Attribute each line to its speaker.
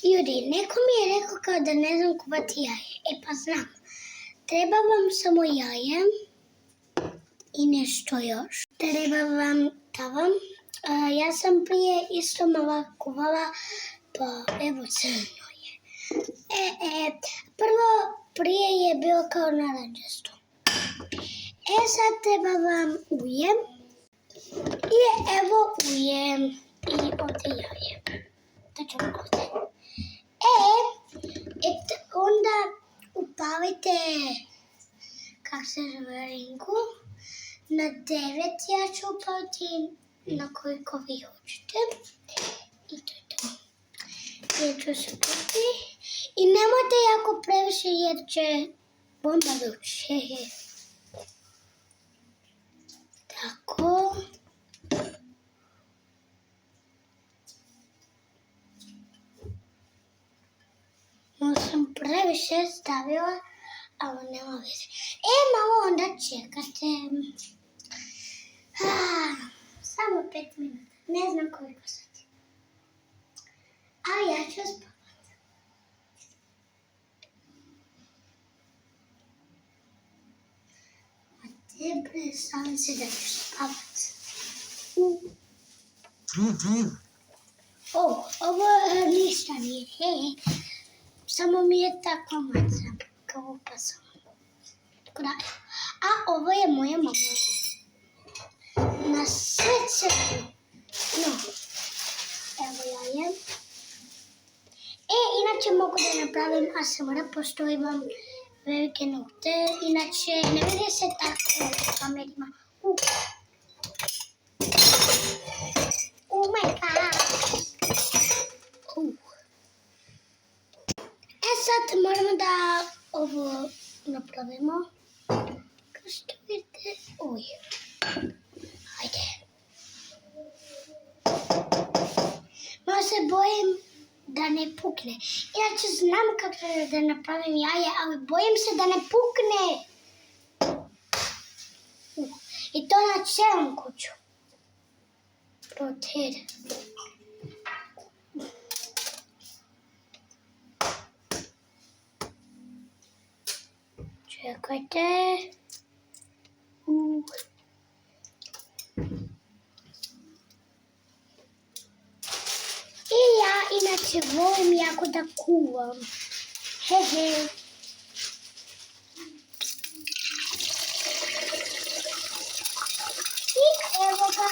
Speaker 1: Ljudi, neko mi je rekao kao da ne znam kuvati jaje. Pa znam. Treba vam samo jaje i nešto još. Treba vam tavan. Ja sam prije isto malo kuvala, pa evo crno je. Prvo prije je bilo kao narančasto. Sad treba vam ulje. I evo ulje i ovdje jaje. To ćemo ovdje. Onda upalite, kak se zove, rinku. Na 9 ja ću upaliti, na koliko vi hoćete. I to je to. Ja ću se upaliti. I nemojte jako previše jer će bomba doći. Tako. Sam previše stavila, ali nema veze. Malo onda čekate. Samo 5 minuta. Ne znam koliko sati. Ali ja ću spavati. A tebe sam se da ću spavati. Ovo ništa nije. Samo mi je takva maca, kao upasala. A ovo je moja mama. Na sve crno. No, evo jaje. Inače mogu da napravim ASMR, pošto imam velike nokte. Inače, ne vidi se tako u kamerima. Oh my god. Sad moramo da ovo napravimo. Kao što vidite, Hajde. Malo se bojim da ne pukne. Inače znam kako da napravim jaje, ali bojim se da ne pukne. I to na celom kuću. Rotir. Čekajte. I ja inače volim jako da kuvam. Hehe. I evo ga.